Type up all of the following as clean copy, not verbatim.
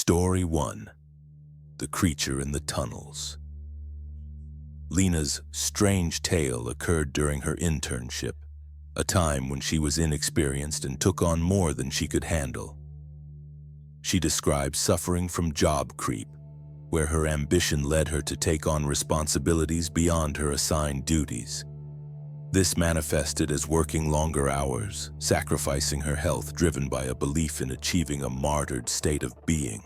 Story 1. The Creature in the Tunnels. Lena's strange tale occurred during her internship, a time when she was inexperienced and took on more than she could handle. She described suffering from job creep, where her ambition led her to take on responsibilities beyond her assigned duties. This manifested as working longer hours, sacrificing her health driven by a belief in achieving a martyred state of being.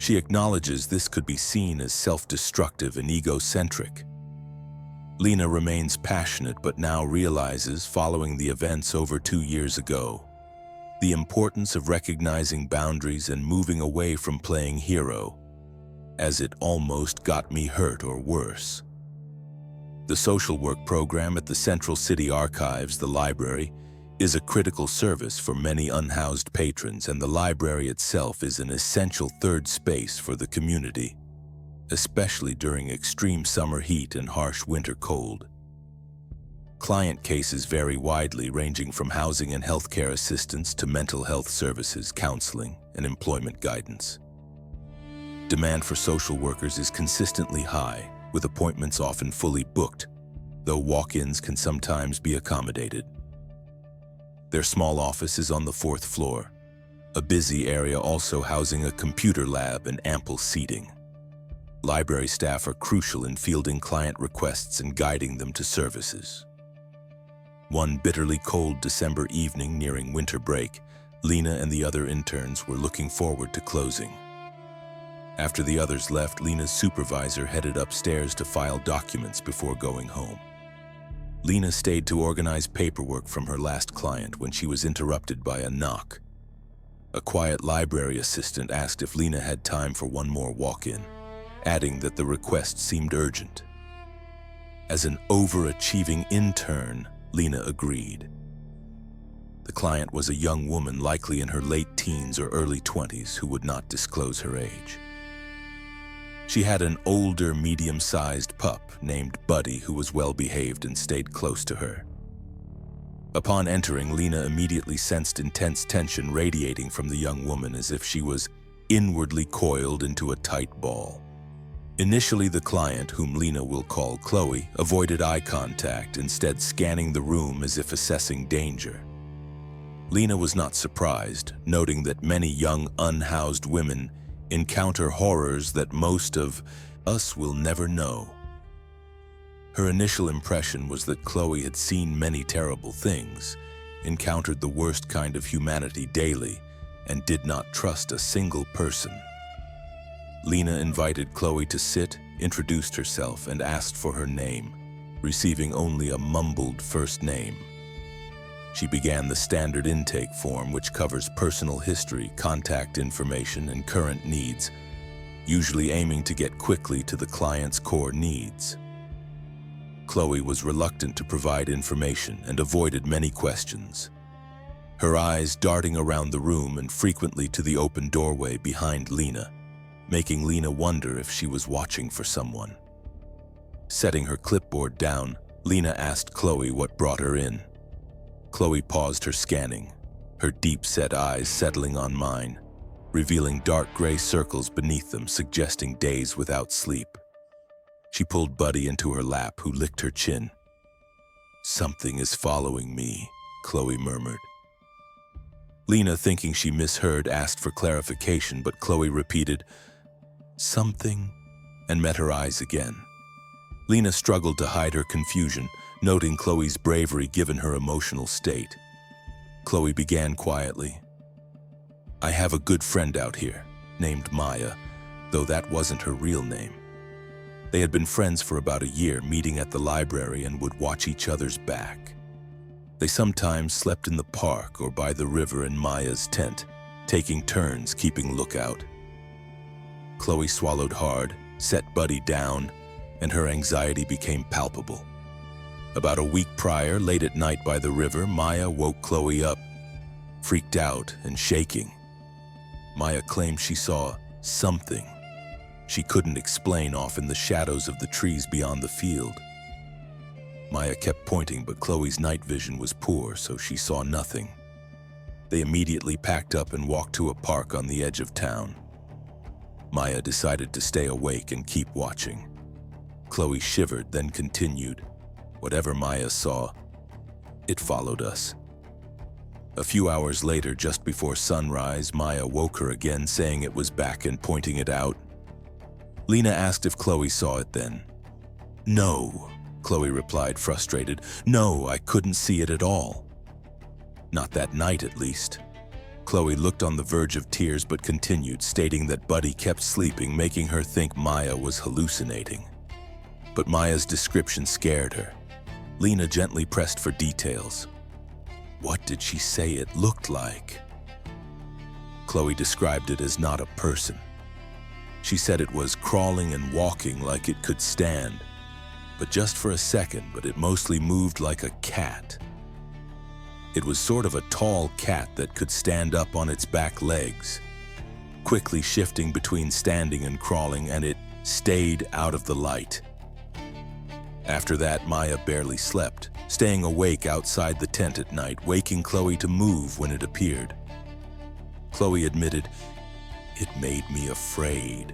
She acknowledges this could be seen as self-destructive and egocentric. Lena remains passionate but now realizes, following the events over 2 years ago, the importance of recognizing boundaries and moving away from playing hero, as it almost got me hurt or worse. The social work program at the Central City Archives, the library, is a critical service for many unhoused patrons, and the library itself is an essential third space for the community, especially during extreme summer heat and harsh winter cold. Client cases vary widely, ranging from housing and healthcare assistance to mental health services, counseling, and employment guidance. Demand for social workers is consistently high, with appointments often fully booked, though walk-ins can sometimes be accommodated. Their small office is on the 4th floor, a busy area also housing a computer lab and ample seating. Library staff are crucial in fielding client requests and guiding them to services. One bitterly cold December evening nearing winter break, Lena and the other interns were looking forward to closing. After the others left, Lena's supervisor headed upstairs to file documents before going home. Lena stayed to organize paperwork from her last client when she was interrupted by a knock. A quiet library assistant asked if Lena had time for one more walk-in, adding that the request seemed urgent. As an overachieving intern, Lena agreed. The client was a young woman, likely in her late teens or early 20s, who would not disclose her age. She had an older, medium-sized pup named Buddy who was well-behaved and stayed close to her. Upon entering, Lena immediately sensed intense tension radiating from the young woman, as if she was inwardly coiled into a tight ball. Initially, the client, whom Lena will call Chloe, avoided eye contact, instead scanning the room as if assessing danger. Lena was not surprised, noting that many young, unhoused women encounter horrors that most of us will never know. Her initial impression was that Chloe had seen many terrible things, encountered the worst kind of humanity daily, and did not trust a single person. Lena invited Chloe to sit, introduced herself, and asked for her name, receiving only a mumbled first name. She began the standard intake form, which covers personal history, contact information, and current needs, usually aiming to get quickly to the client's core needs. Chloe was reluctant to provide information and avoided many questions, her eyes darting around the room and frequently to the open doorway behind Lena, making Lena wonder if she was watching for someone. Setting her clipboard down, Lena asked Chloe what brought her in. Chloe paused her scanning, her deep-set eyes settling on mine, revealing dark gray circles beneath them, suggesting days without sleep. She pulled Buddy into her lap, who licked her chin. "Something is following me," Chloe murmured. Lena, thinking she misheard, asked for clarification, but Chloe repeated, "Something," and met her eyes again. Lena struggled to hide her confusion, noting Chloe's bravery given her emotional state. Chloe began quietly, "I have a good friend out here, named Maya, though that wasn't her real name. They had been friends for about a year, meeting at the library and would watch each other's back. They sometimes slept in the park or by the river in Maya's tent, taking turns keeping lookout." Chloe swallowed hard, set Buddy down, and her anxiety became palpable. About a week prior, late at night by the river, Maya woke Chloe up, freaked out and shaking. Maya claimed she saw something she couldn't explain off in the shadows of the trees beyond the field. Maya kept pointing, but Chloe's night vision was poor, so she saw nothing. They immediately packed up and walked to a park on the edge of town, Maya decided to stay awake and keep watching. Chloe shivered, then continued. Whatever Maya saw, it followed us. A few hours later, just before sunrise, Maya woke her again, saying it was back and pointing it out. Lena asked if Chloe saw it then. No, Chloe replied, frustrated. No, I couldn't see it at all. Not that night, at least. Chloe looked on the verge of tears but continued, stating that Buddy kept sleeping, making her think Maya was hallucinating. But Maya's description scared her. Lena gently pressed for details. What did she say it looked like? Chloe described it as not a person. She said it was crawling and walking like it could stand, but just for a second, but it mostly moved like a cat. It was sort of a tall cat that could stand up on its back legs, quickly shifting between standing and crawling, and it stayed out of the light. After that, Maya barely slept, staying awake outside the tent at night, waking Chloe to move when it appeared. Chloe admitted, "It made me afraid."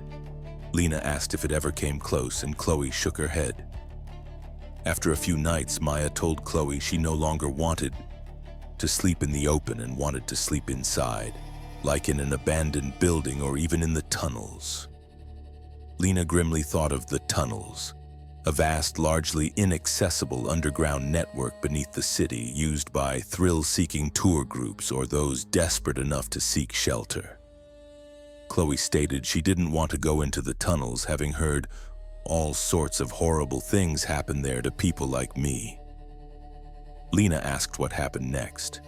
Lena asked if it ever came close, and Chloe shook her head. After a few nights, Maya told Chloe she no longer wanted to sleep in the open and wanted to sleep inside, like in an abandoned building or even in the tunnels. Lena grimly thought of the tunnels, a vast, largely inaccessible underground network beneath the city used by thrill-seeking tour groups or those desperate enough to seek shelter. Chloe stated she didn't want to go into the tunnels, having heard all sorts of horrible things happen there to people like me. Lena asked what happened next.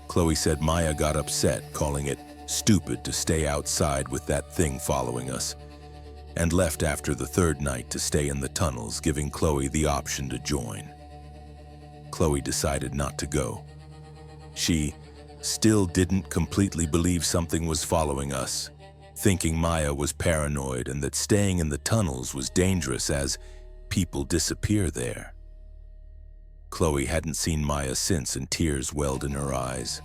Chloe said Maya got upset, calling it stupid to stay outside with that thing following us, and left after the third night to stay in the tunnels, giving Chloe the option to join. Chloe decided not to go. She still didn't completely believe something was following us, thinking Maya was paranoid and that staying in the tunnels was dangerous as people disappear there. Chloe hadn't seen Maya since, and tears welled in her eyes.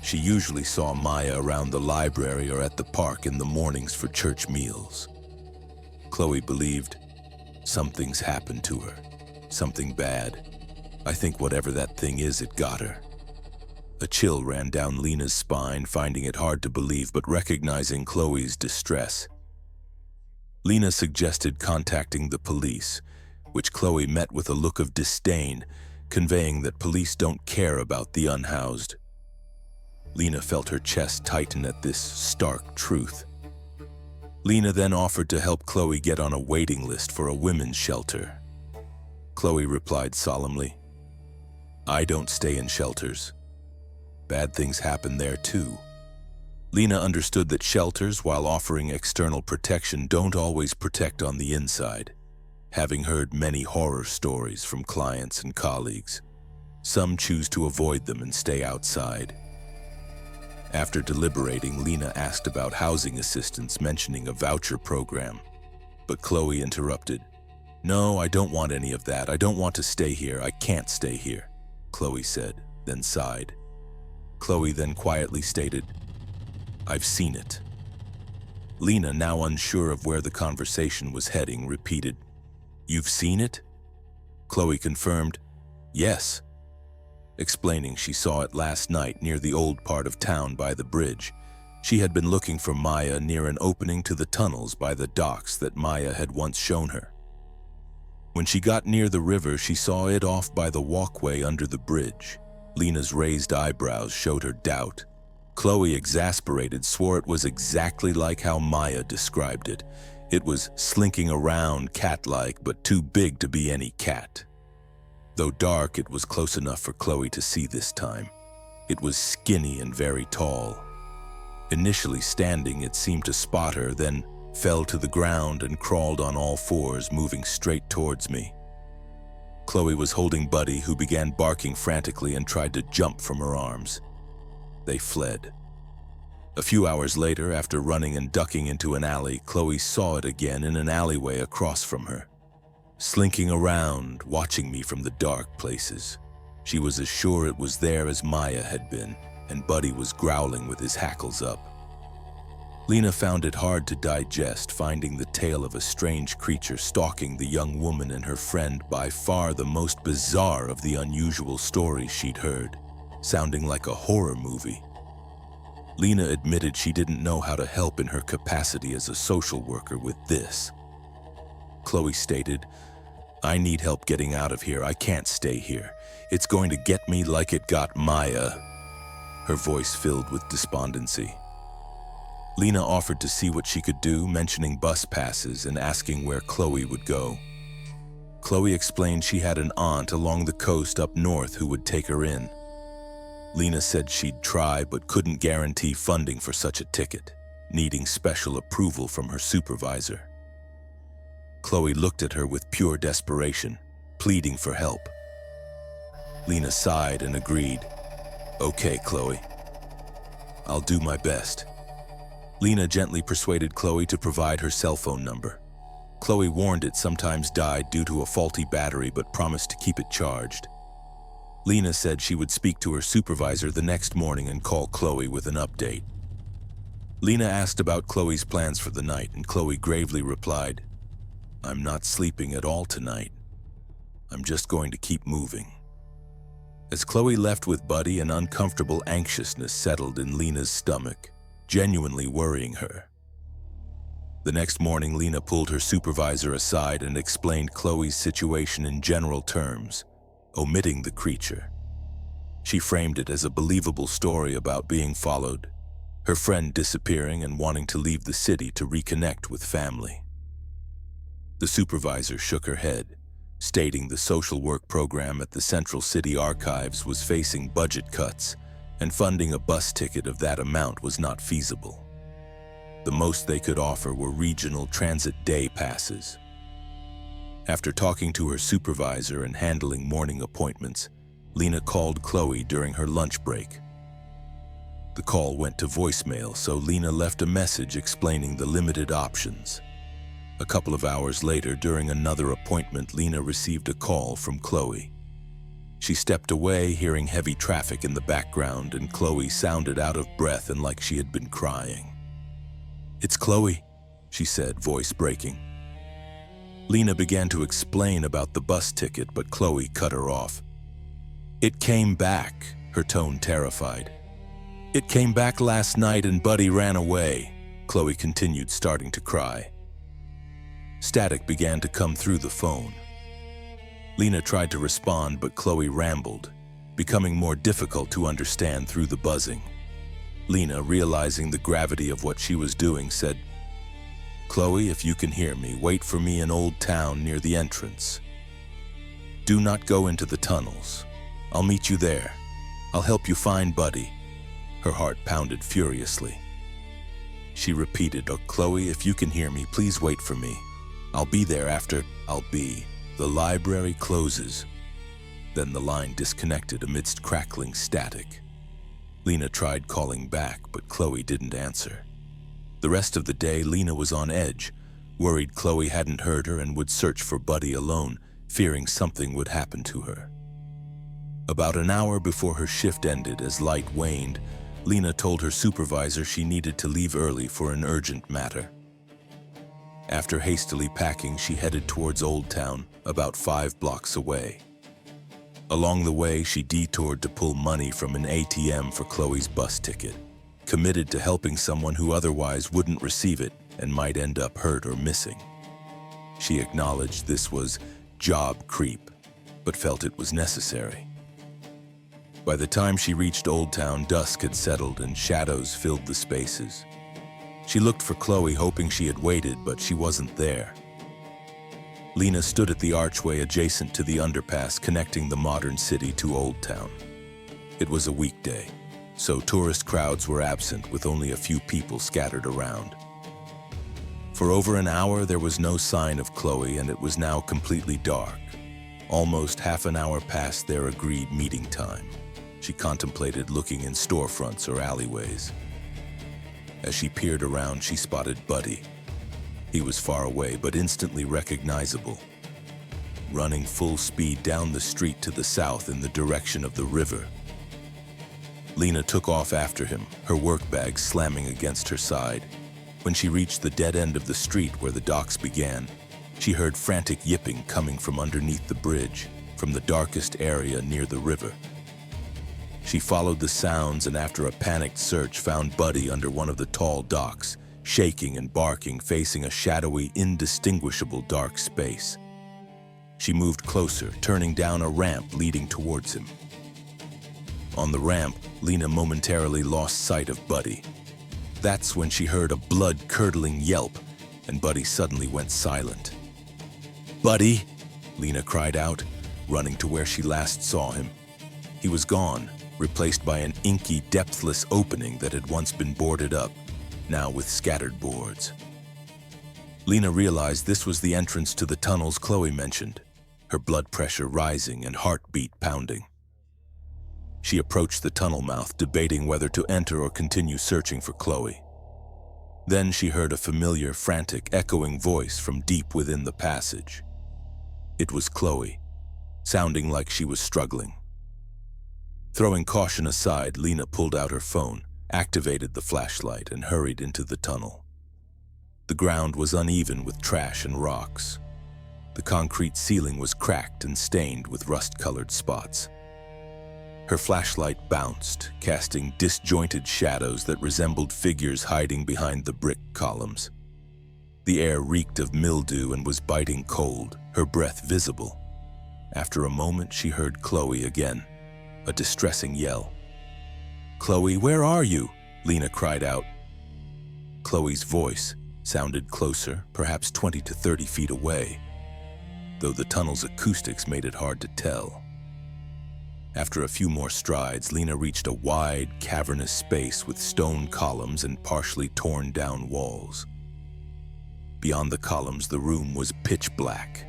She usually saw Maya around the library or at the park in the mornings for church meals. Chloe believed something's happened to her, something bad. I think whatever that thing is, it got her. A chill ran down Lena's spine, finding it hard to believe but recognizing Chloe's distress. Lena suggested contacting the police, which Chloe met with a look of disdain, conveying that police don't care about the unhoused. Lena felt her chest tighten at this stark truth. Lena then offered to help Chloe get on a waiting list for a women's shelter. Chloe replied solemnly, "I don't stay in shelters. Bad things happen there too." Lena understood that shelters, while offering external protection, don't always protect on the inside. Having heard many horror stories from clients and colleagues, some choose to avoid them and stay outside. After deliberating, Lena asked about housing assistance, mentioning a voucher program. But Chloe interrupted. "No, I don't want any of that. I don't want to stay here. I can't stay here," Chloe said, then sighed. Chloe then quietly stated, "I've seen it." Lena, now unsure of where the conversation was heading, repeated, "You've seen it?" Chloe confirmed, "Yes," explaining she saw it last night near the old part of town by the bridge. She had been looking for Maya near an opening to the tunnels by the docks that Maya had once shown her. When she got near the river, she saw it off by the walkway under the bridge. Lena's raised eyebrows showed her doubt. Chloe, exasperated, swore it was exactly like how Maya described it. It was slinking around cat-like, but too big to be any cat. Though dark, it was close enough for Chloe to see this time. It was skinny and very tall. Initially standing, it seemed to spot her, then fell to the ground and crawled on all fours, moving straight towards me. Chloe was holding Buddy, who began barking frantically and tried to jump from her arms. They fled. A few hours later, after running and ducking into an alley, Chloe saw it again in an alleyway across from her, slinking around, watching me from the dark places. She was as sure it was there as Maya had been, and Buddy was growling with his hackles up. Lena found it hard to digest, finding the tale of a strange creature stalking the young woman and her friend by far the most bizarre of the unusual stories she'd heard, sounding like a horror movie. Lena admitted she didn't know how to help in her capacity as a social worker with this. Chloe stated, "I need help getting out of here. I can't stay here. It's going to get me like it got Maya," her voice filled with despondency. Lena offered to see what she could do, mentioning bus passes and asking where Chloe would go. Chloe explained she had an aunt along the coast up north who would take her in. Lena said she'd try but couldn't guarantee funding for such a ticket, needing special approval from her supervisor. Chloe looked at her with pure desperation, pleading for help. Lena sighed and agreed. "Okay, Chloe. I'll do my best." Lena gently persuaded Chloe to provide her cell phone number. Chloe warned it sometimes died due to a faulty battery but promised to keep it charged. Lena said she would speak to her supervisor the next morning and call Chloe with an update. Lena asked about Chloe's plans for the night, and Chloe gravely replied, "I'm not sleeping at all tonight. I'm just going to keep moving." As Chloe left with Buddy, an uncomfortable anxiousness settled in Lena's stomach, genuinely worrying her. The next morning, Lena pulled her supervisor aside and explained Chloe's situation in general terms, omitting the creature. She framed it as a believable story about being followed, her friend disappearing and wanting to leave the city to reconnect with family. The supervisor shook her head, stating the social work program at the Central City Archives was facing budget cuts, and funding a bus ticket of that amount was not feasible. The most they could offer were regional transit day passes. After talking to her supervisor and handling morning appointments, Lena called Chloe during her lunch break. The call went to voicemail, so Lena left a message explaining the limited options. A couple of hours later, during another appointment, Lena received a call from Chloe. She stepped away, hearing heavy traffic in the background, and Chloe sounded out of breath and like she had been crying. "It's Chloe," she said, voice breaking. Lena began to explain about the bus ticket, but Chloe cut her off. "It came back," her tone terrified. "It came back last night and Buddy ran away," Chloe continued, starting to cry. Static began to come through the phone. Lena tried to respond, but Chloe rambled, becoming more difficult to understand through the buzzing. Lena, realizing the gravity of what she was doing, said, "Chloe, if you can hear me, wait for me in Old Town near the entrance. Do not go into the tunnels. I'll meet you there. I'll help you find Buddy." Her heart pounded furiously. She repeated, "Oh, Chloe, if you can hear me, please wait for me. I'll be there after the library closes." Then the line disconnected amidst crackling static. Lena tried calling back, but Chloe didn't answer. The rest of the day, Lena was on edge, worried Chloe hadn't heard her and would search for Buddy alone, fearing something would happen to her. About an hour before her shift ended, as light waned, Lena told her supervisor she needed to leave early for an urgent matter. After hastily packing, she headed towards Old Town, about 5 blocks away. Along the way, she detoured to pull money from an ATM for Chloe's bus ticket, committed to helping someone who otherwise wouldn't receive it and might end up hurt or missing. She acknowledged this was job creep, but felt it was necessary. By the time she reached Old Town, dusk had settled and shadows filled the spaces. She looked for Chloe, hoping she had waited, but she wasn't there. Lena stood at the archway adjacent to the underpass connecting the modern city to Old Town. It was a weekday, so tourist crowds were absent, with only a few people scattered around. For over an hour, there was no sign of Chloe, and it was now completely dark. Almost half an hour past their agreed meeting time. She contemplated looking in storefronts or alleyways. As she peered around, she spotted Buddy. He was far away, but instantly recognizable, running full speed down the street to the south in the direction of the river. Lena took off after him, her work bag slamming against her side. When she reached the dead end of the street where the docks began, she heard frantic yipping coming from underneath the bridge, from the darkest area near the river. She followed the sounds and after a panicked search found Buddy under one of the tall docks, shaking and barking, facing a shadowy, indistinguishable dark space. She moved closer, turning down a ramp leading towards him. On the ramp, Lena momentarily lost sight of Buddy. That's when she heard a blood-curdling yelp, and Buddy suddenly went silent. "Buddy!" Lena cried out, running to where she last saw him. He was gone, replaced by an inky, depthless opening that had once been boarded up, now with scattered boards. Lena realized this was the entrance to the tunnels Chloe mentioned, her blood pressure rising and heartbeat pounding. She approached the tunnel mouth, debating whether to enter or continue searching for Chloe. Then she heard a familiar, frantic, echoing voice from deep within the passage. It was Chloe, sounding like she was struggling. Throwing caution aside, Lena pulled out her phone, activated the flashlight, and hurried into the tunnel. The ground was uneven with trash and rocks. The concrete ceiling was cracked and stained with rust-colored spots. Her flashlight bounced, casting disjointed shadows that resembled figures hiding behind the brick columns. The air reeked of mildew and was biting cold, her breath visible. After a moment, she heard Chloe again, a distressing yell. "Chloe, where are you?" Lena cried out. Chloe's voice sounded closer, perhaps 20 to 30 feet away, though the tunnel's acoustics made it hard to tell. After a few more strides, Lena reached a wide, cavernous space with stone columns and partially torn down walls. Beyond the columns, the room was pitch black.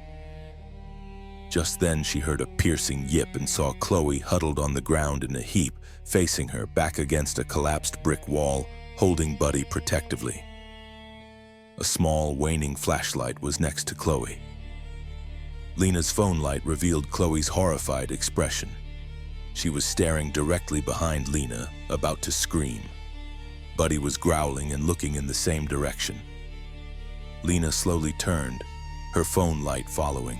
Just then, she heard a piercing yip and saw Chloe huddled on the ground in a heap, facing her, back against a collapsed brick wall, holding Buddy protectively. A small, waning flashlight was next to Chloe. Lena's phone light revealed Chloe's horrified expression. She was staring directly behind Lena, about to scream. Buddy was growling and looking in the same direction. Lena slowly turned, her phone light following.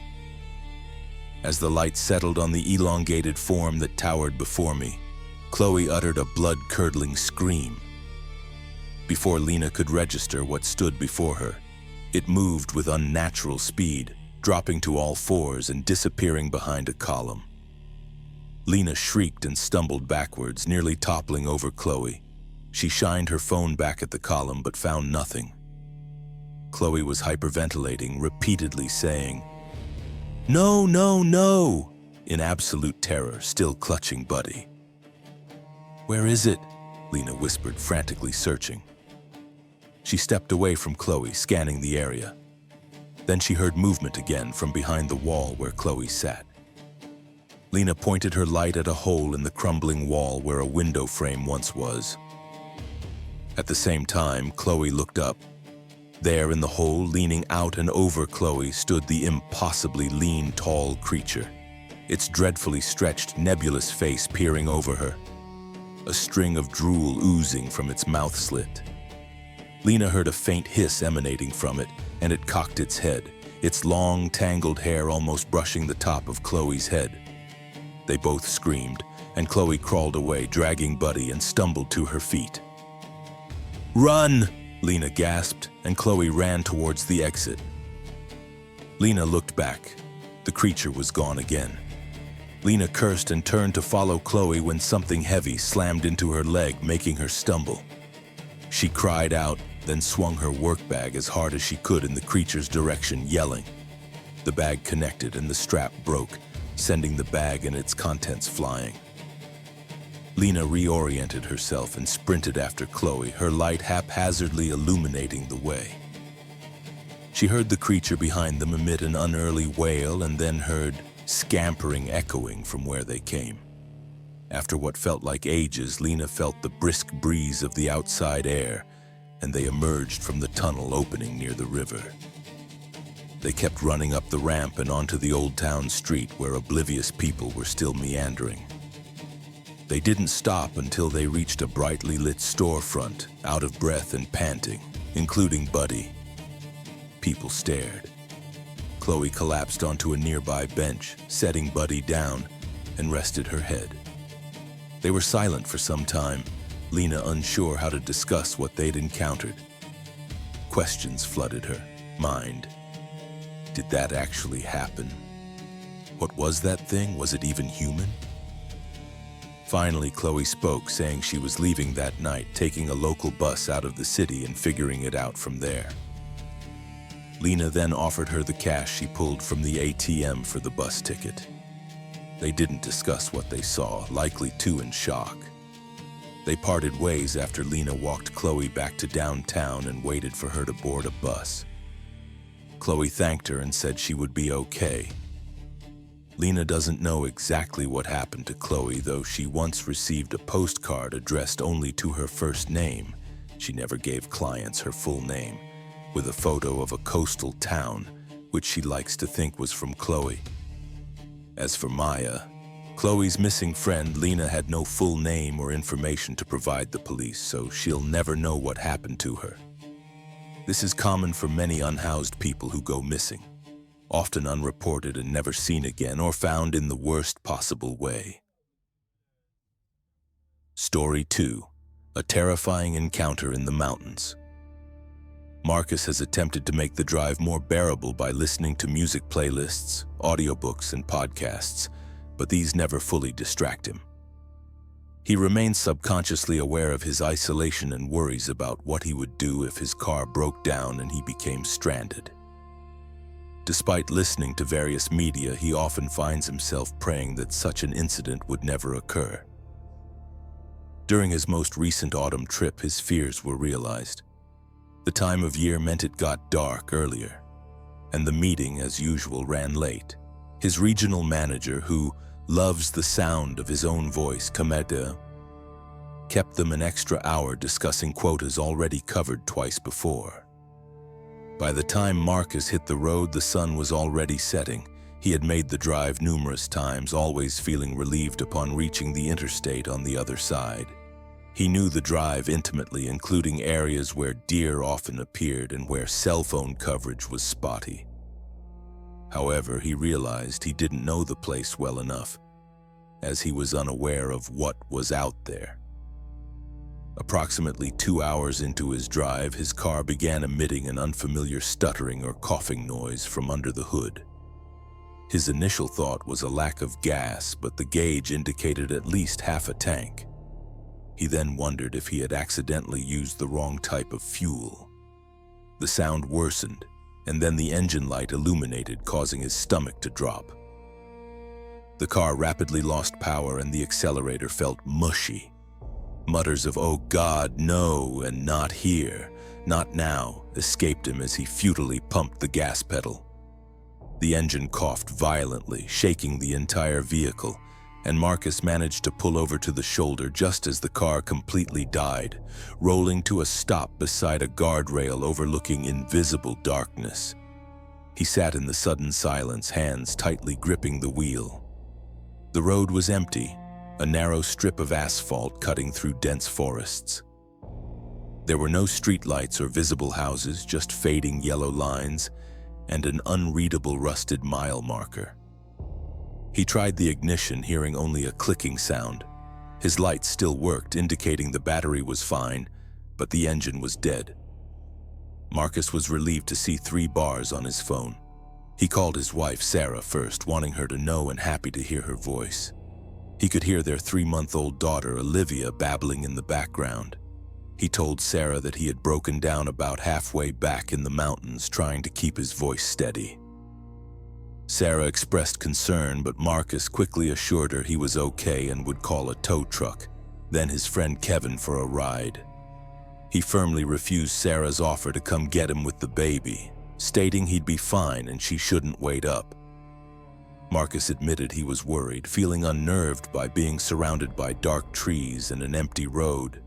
As the light settled on the elongated form that towered before me, Chloe uttered a blood-curdling scream. Before Lena could register what stood before her, it moved with unnatural speed, dropping to all fours and disappearing behind a column. Lena shrieked and stumbled backwards, nearly toppling over Chloe. She shined her phone back at the column but found nothing. Chloe was hyperventilating, repeatedly saying, "No, no, no," in absolute terror, still clutching Buddy. "Where is it?" Lena whispered, frantically searching. She stepped away from Chloe, scanning the area. Then she heard movement again from behind the wall where Chloe sat. Lena pointed her light at a hole in the crumbling wall where a window frame once was. At the same time, Chloe looked up. There in the hole, leaning out and over Chloe, stood the impossibly lean, tall creature, its dreadfully stretched, nebulous face peering over her, a string of drool oozing from its mouth slit. Lena heard a faint hiss emanating from it, and it cocked its head, its long, tangled hair almost brushing the top of Chloe's head. They both screamed, and Chloe crawled away, dragging Buddy, and stumbled to her feet. "Run!" Lena gasped, and Chloe ran towards the exit. Lena looked back. The creature was gone again. Lena cursed and turned to follow Chloe when something heavy slammed into her leg, making her stumble. She cried out, then swung her work bag as hard as she could in the creature's direction, yelling. The bag connected and the strap broke, sending the bag and its contents flying. Lena reoriented herself and sprinted after Chloe, her light haphazardly illuminating the way. She heard the creature behind them emit an unearthly wail and then heard scampering echoing from where they came. After what felt like ages, Lena felt the brisk breeze of the outside air, and they emerged from the tunnel opening near the river. They kept running up the ramp and onto the old town street where oblivious people were still meandering. They didn't stop until they reached a brightly lit storefront, out of breath and panting. including Buddy. People stared. Chloe collapsed onto a nearby bench, setting Buddy down, and rested her head. They were silent for some time, Lena unsure how to discuss what they'd encountered. Questions flooded her mind. Did that actually happen? What was that thing? Was it even human? Finally, Chloe spoke, saying she was leaving that night, taking a local bus out of the city and figuring it out from there. Lena then offered her the cash she pulled from the ATM for the bus ticket. They didn't discuss what they saw, likely too in shock. They parted ways after Lena walked Chloe back to downtown and waited for her to board a bus. Chloe thanked her and said she would be okay. Lena doesn't know exactly what happened to Chloe, though she once received a postcard addressed only to her first name. She never gave clients her full name, with a photo of a coastal town, which she likes to think was from Chloe. As for Maya, Chloe's missing friend, Lena had no full name or information to provide the police, so she'll never know what happened to her. This is common for many unhoused people who go missing, often unreported and never seen again or found in the worst possible way. Story 2. A terrifying encounter in the mountains. Marcus has attempted to make the drive more bearable by listening to music playlists, audiobooks, and podcasts, but these never fully distract him. He remains subconsciously aware of his isolation and worries about what he would do if his car broke down and he became stranded. Despite listening to various media, he often finds himself praying that such an incident would never occur. During his most recent autumn trip, his fears were realized. The time of year meant it got dark earlier, and the meeting, as usual, ran late. His regional manager, who loves the sound of his own voice, Kameda, kept them an extra hour discussing quotas already covered twice before. By the time Marcus hit the road, the sun was already setting. He had made the drive numerous times, always feeling relieved upon reaching the interstate on the other side. He knew the drive intimately, including areas where deer often appeared and where cell phone coverage was spotty. However, he realized he didn't know the place well enough, as he was unaware of what was out there. Approximately 2 hours into his drive, his car began emitting an unfamiliar stuttering or coughing noise from under the hood. His initial thought was a lack of gas, but the gauge indicated at least half a tank. He then wondered if he had accidentally used the wrong type of fuel. The sound worsened, and then the engine light illuminated, causing his stomach to drop. The car rapidly lost power and the accelerator felt mushy. Mutters of "Oh God, no," and "not here, not now," escaped him as he futilely pumped the gas pedal. The engine coughed violently, shaking the entire vehicle, and Marcus managed to pull over to the shoulder just as the car completely died, rolling to a stop beside a guardrail overlooking invisible darkness. He sat in the sudden silence, hands tightly gripping the wheel. The road was empty, a narrow strip of asphalt cutting through dense forests. There were no streetlights or visible houses, just fading yellow lines and an unreadable rusted mile marker. He tried the ignition, hearing only a clicking sound. His lights still worked, indicating the battery was fine, but the engine was dead. Marcus was relieved to see 3 bars on his phone. He called his wife, Sarah, first, wanting her to know and happy to hear her voice. He could hear their 3-month-old daughter, Olivia, babbling in the background. He told Sarah that he had broken down about halfway back in the mountains, trying to keep his voice steady. Sarah expressed concern, but Marcus quickly assured her he was okay and would call a tow truck, then his friend Kevin for a ride. He firmly refused Sarah's offer to come get him with the baby, stating he'd be fine and she shouldn't wait up. Marcus admitted he was worried, feeling unnerved by being surrounded by dark trees and an empty road.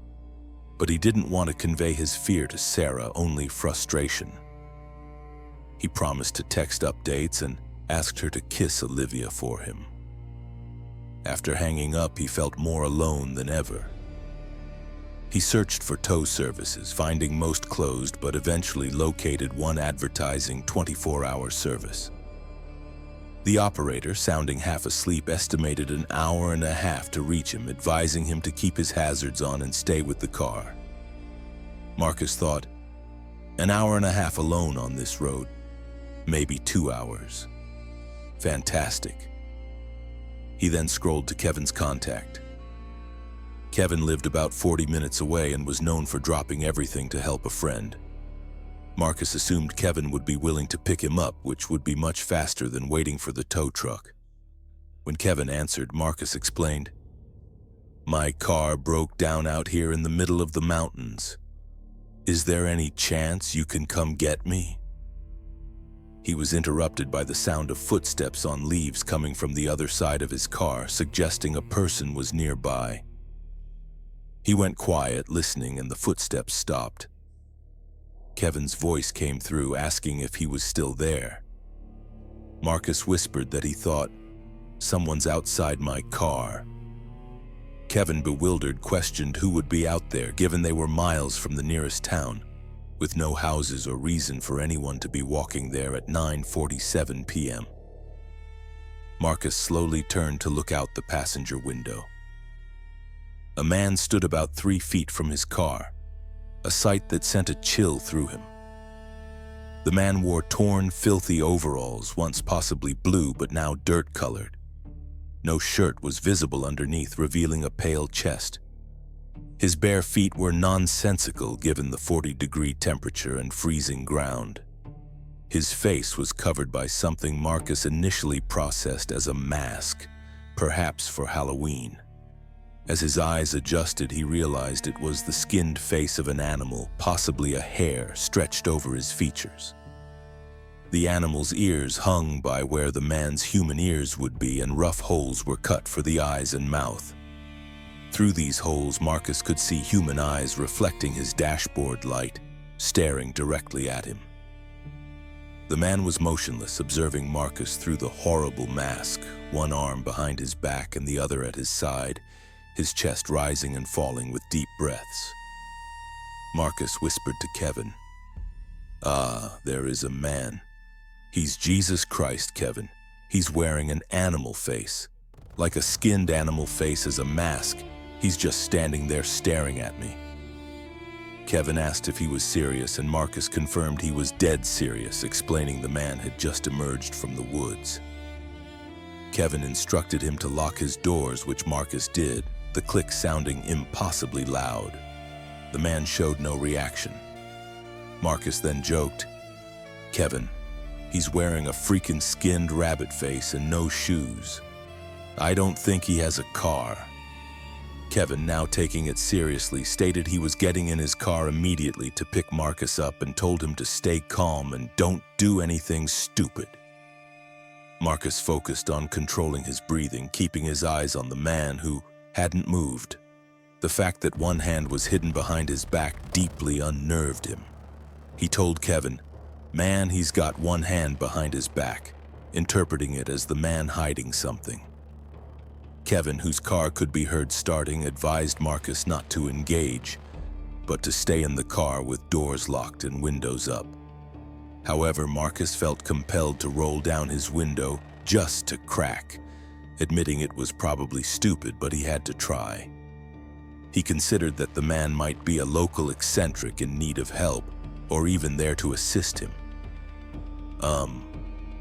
But he didn't want to convey his fear to Sarah, only frustration. He promised to text updates and asked her to kiss Olivia for him. After hanging up, he felt more alone than ever. He searched for tow services, finding most closed, but eventually located one advertising 24-hour service. The operator, sounding half asleep, estimated an hour and a half to reach him, advising him to keep his hazards on and stay with the car. Marcus thought, an hour and a half alone on this road, maybe 2 hours. Fantastic. He then scrolled to Kevin's contact. Kevin lived about 40 minutes away and was known for dropping everything to help a friend. Marcus assumed Kevin would be willing to pick him up, which would be much faster than waiting for the tow truck. When Kevin answered, Marcus explained, "My car broke down out here in the middle of the mountains. Is there any chance you can come get me?" He was interrupted by the sound of footsteps on leaves coming from the other side of his car, suggesting a person was nearby. He went quiet, listening, and the footsteps stopped. Kevin's voice came through, asking if he was still there. Marcus whispered that he thought, "Someone's outside my car." Kevin, bewildered, questioned who would be out there, given they were miles from the nearest town, with no houses or reason for anyone to be walking there at 9:47 p.m. Marcus slowly turned to look out the passenger window. A man stood about 3 feet from his car, a sight that sent a chill through him. The man wore torn, filthy overalls, once possibly blue but now dirt-colored. No shirt was visible underneath, revealing a pale chest. His bare feet were nonsensical given the 40-degree temperature and freezing ground. His face was covered by something Marcus initially processed as a mask, perhaps for Halloween. As his eyes adjusted, he realized it was the skinned face of an animal, possibly a hare, stretched over his features. The animal's ears hung by where the man's human ears would be, and rough holes were cut for the eyes and mouth. Through these holes, Marcus could see human eyes reflecting his dashboard light, staring directly at him. The man was motionless, observing Marcus through the horrible mask, one arm behind his back and the other at his side, his chest rising and falling with deep breaths. Marcus whispered to Kevin, "Ah, there is a man. He's Jesus Christ, Kevin. He's wearing an animal face. Like a skinned animal face as a mask. He's just standing there staring at me." Kevin asked if he was serious, and Marcus confirmed he was dead serious, explaining the man had just emerged from the woods. Kevin instructed him to lock his doors, which Marcus did, the click sounding impossibly loud. The man showed no reaction. Marcus then joked, "Kevin, he's wearing a freaking skinned rabbit face and no shoes. I don't think he has a car." Kevin, now taking it seriously, stated he was getting in his car immediately to pick Marcus up and told him to stay calm and don't do anything stupid. Marcus focused on controlling his breathing, keeping his eyes on the man who hadn't moved. The fact that one hand was hidden behind his back deeply unnerved him. He told Kevin, "Man, he's got one hand behind his back," interpreting it as the man hiding something. Kevin, whose car could be heard starting, advised Marcus not to engage, but to stay in the car with doors locked and windows up. However, Marcus felt compelled to roll down his window just to crack, admitting it was probably stupid, but he had to try. He considered that the man might be a local eccentric in need of help, or even there to assist him.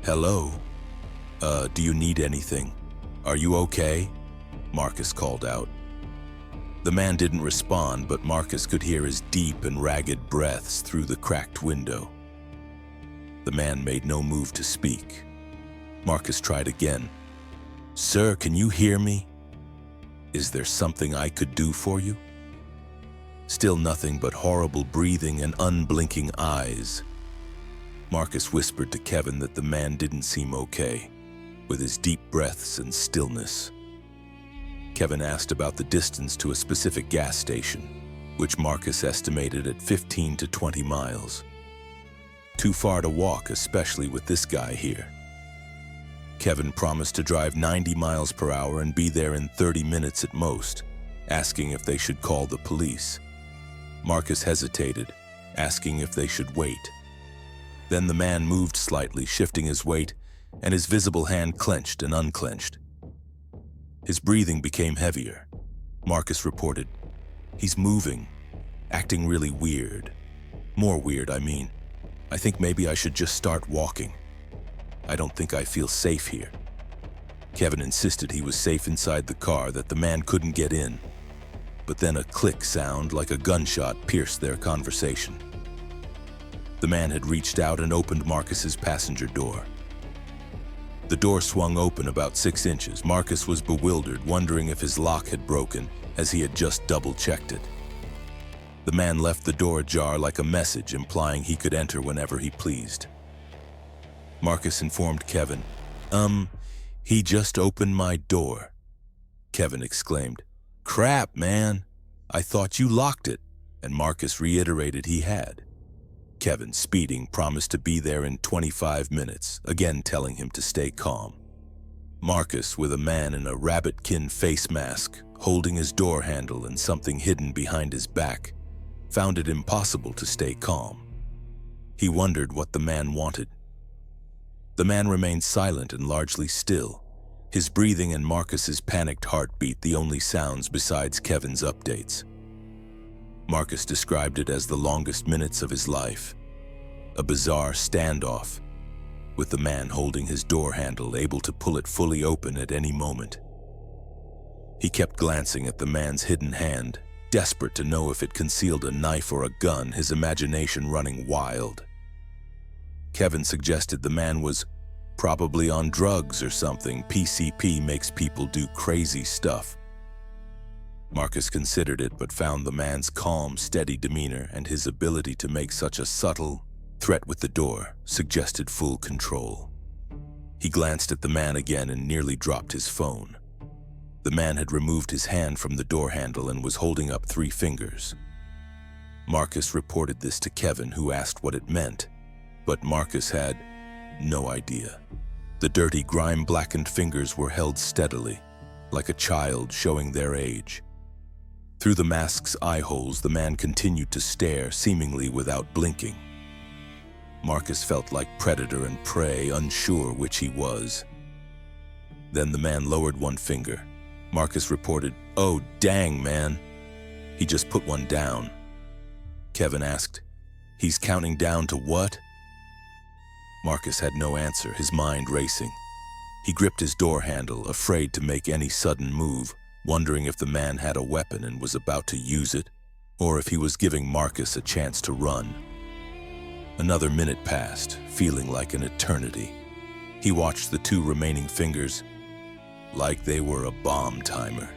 Hello? Do you need anything? Are you okay?" Marcus called out. The man didn't respond, but Marcus could hear his deep and ragged breaths through the cracked window. The man made no move to speak. Marcus tried again. "Sir, can you hear me? Is there something I could do for you?" Still nothing but horrible breathing and unblinking eyes. Marcus whispered to Kevin that the man didn't seem okay, with his deep breaths and stillness. Kevin asked about the distance to a specific gas station, which Marcus estimated at 15 to 20 miles. Too far to walk, especially with this guy here. Kevin promised to drive 90 miles per hour and be there in 30 minutes at most, asking if they should call the police. Marcus hesitated, asking if they should wait. Then the man moved slightly, shifting his weight, and his visible hand clenched and unclenched. His breathing became heavier. Marcus reported, "He's moving, acting really weird. More weird, I mean. I think maybe I should just start walking. I don't think I feel safe here." Kevin insisted he was safe inside the car, that the man couldn't get in. But then a click sound like a gunshot pierced their conversation. The man had reached out and opened Marcus's passenger door. The door swung open about 6 inches. Marcus was bewildered, wondering if his lock had broken, as he had just double-checked it. The man left the door ajar like a message implying he could enter whenever he pleased. Marcus informed Kevin, He just opened my door." Kevin exclaimed, "Crap, man! I thought you locked it," and Marcus reiterated he had. Kevin, speeding, promised to be there in 25 minutes, again telling him to stay calm. Marcus, with a man in a rabbitkin face mask, holding his door handle and something hidden behind his back, found it impossible to stay calm. He wondered what the man wanted. The man remained silent and largely still, his breathing and Marcus's panicked heartbeat the only sounds besides Kevin's updates. Marcus described it as the longest minutes of his life, a bizarre standoff, with the man holding his door handle, able to pull it fully open at any moment. He kept glancing at the man's hidden hand, desperate to know if it concealed a knife or a gun, his imagination running wild. Kevin suggested the man was probably on drugs or something. PCP makes people do crazy stuff. Marcus considered it, but found the man's calm, steady demeanor and his ability to make such a subtle threat with the door suggested full control. He glanced at the man again and nearly dropped his phone. The man had removed his hand from the door handle and was holding up 3 fingers. Marcus reported this to Kevin, who asked what it meant, but Marcus had no idea. The dirty, grime-blackened fingers were held steadily, like a child showing their age. Through the mask's eye holes, the man continued to stare, seemingly without blinking. Marcus felt like predator and prey, unsure which he was. Then the man lowered 1 finger. Marcus reported, "Oh, dang, man." He just put one down. Kevin asked, "He's counting down to what?" Marcus had no answer, his mind racing. He gripped his door handle, afraid to make any sudden move, wondering if the man had a weapon and was about to use it, or if he was giving Marcus a chance to run. Another minute passed, feeling like an eternity. He watched the 2 remaining fingers like they were a bomb timer.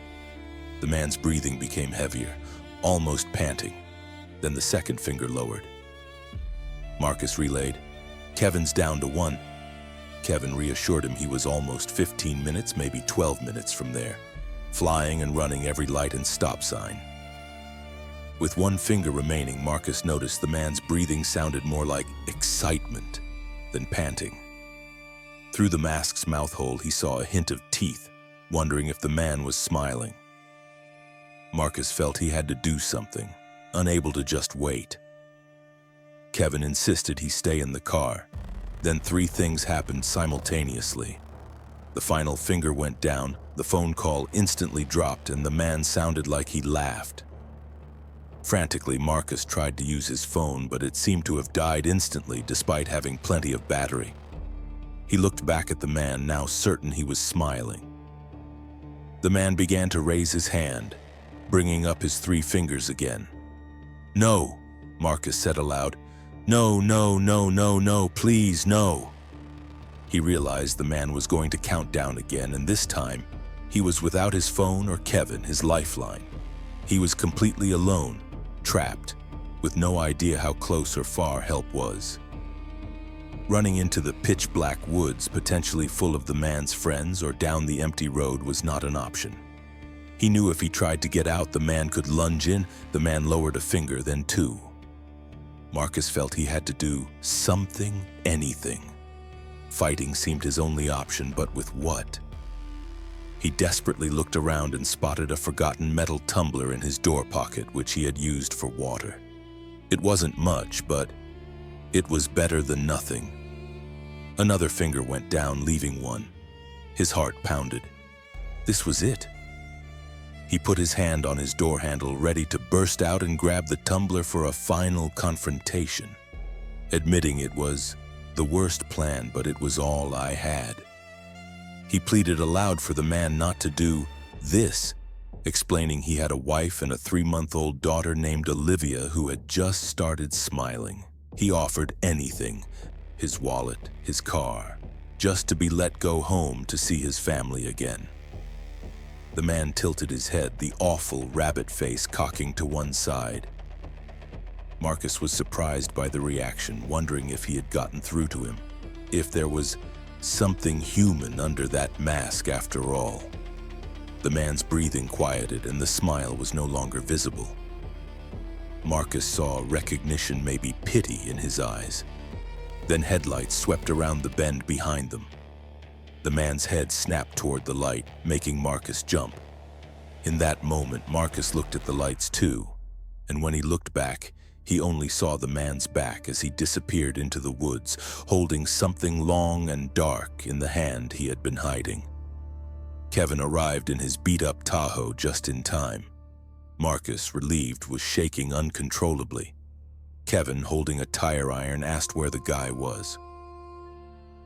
The man's breathing became heavier, almost panting. Then the 2nd finger lowered. Marcus relayed, "Kevin's down to 1. Kevin reassured him he was almost 15 minutes, maybe 12 minutes from there, flying and running every light and stop sign. With 1 finger remaining, Marcus noticed the man's breathing sounded more like excitement than panting. Through the mask's mouth hole, he saw a hint of teeth, wondering if the man was smiling. Marcus felt he had to do something, unable to just wait. Kevin insisted he stay in the car. Then 3 things happened simultaneously. The final finger went down, the phone call instantly dropped, and the man sounded like he laughed. Frantically, Marcus tried to use his phone, but it seemed to have died instantly despite having plenty of battery. He looked back at the man, now certain he was smiling. The man began to raise his hand, bringing up his 3 fingers again. "No," Marcus said aloud. "No, no, no, no, no, please, no." He realized the man was going to count down again, and this time, he was without his phone or Kevin, his lifeline. He was completely alone, trapped, with no idea how close or far help was. Running into the pitch-black woods, potentially full of the man's friends, or down the empty road was not an option. He knew if he tried to get out, the man could lunge in. The man lowered a finger, then 2. Marcus felt he had to do something, anything. Fighting seemed his only option, but with what? He desperately looked around and spotted a forgotten metal tumbler in his door pocket, which he had used for water. It wasn't much, but it was better than nothing. Another finger went down, leaving one. His heart pounded. This was it. He put his hand on his door handle, ready to burst out and grab the tumbler for a final confrontation. Admitting it was the worst plan, but it was all I had. He pleaded aloud for the man not to do this, explaining he had a wife and a 3-month-old daughter named Olivia who had just started smiling. He offered anything, his wallet, his car, just to be let go home to see his family again. The man tilted his head, the awful rabbit face cocking to one side. Marcus was surprised by the reaction, wondering if he had gotten through to him, if there was something human under that mask after all. The man's breathing quieted and the smile was no longer visible. Marcus saw recognition, maybe pity, in his eyes. Then headlights swept around the bend behind them. The man's head snapped toward the light, making Marcus jump. In that moment, Marcus looked at the lights too, and when he looked back, he only saw the man's back as he disappeared into the woods, holding something long and dark in the hand he had been hiding. Kevin arrived in his beat-up Tahoe just in time. Marcus, relieved, was shaking uncontrollably. Kevin, holding a tire iron, asked where the guy was.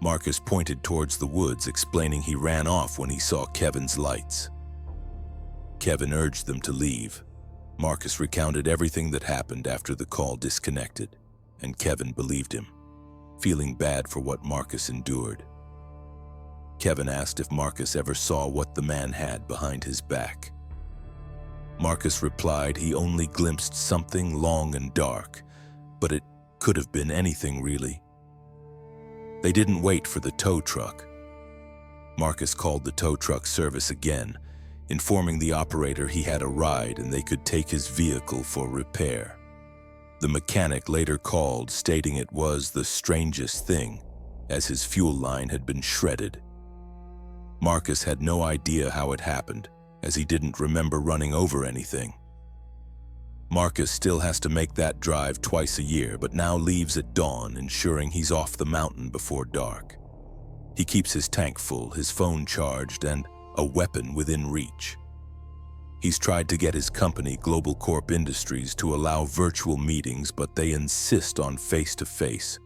Marcus pointed towards the woods, explaining he ran off when he saw Kevin's lights. Kevin urged them to leave. Marcus recounted everything that happened after the call disconnected, and Kevin believed him, feeling bad for what Marcus endured. Kevin asked if Marcus ever saw what the man had behind his back. Marcus replied he only glimpsed something long and dark, but it could have been anything really. They didn't wait for the tow truck. Marcus called the tow truck service again, informing the operator he had a ride and they could take his vehicle for repair. The mechanic later called, stating it was the strangest thing, as his fuel line had been shredded. Marcus had no idea how it happened, as he didn't remember running over anything. Marcus still has to make that drive twice a year, but now leaves at dawn, ensuring he's off the mountain before dark. He keeps his tank full, his phone charged, and a weapon within reach. He's tried to get his company, Global Corp Industries, to allow virtual meetings, but they insist on face-to-face.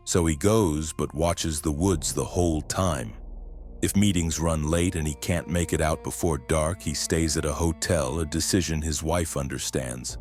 So he goes, but watches the woods the whole time. If meetings run late and he can't make it out before dark, he stays at a hotel, a decision his wife understands.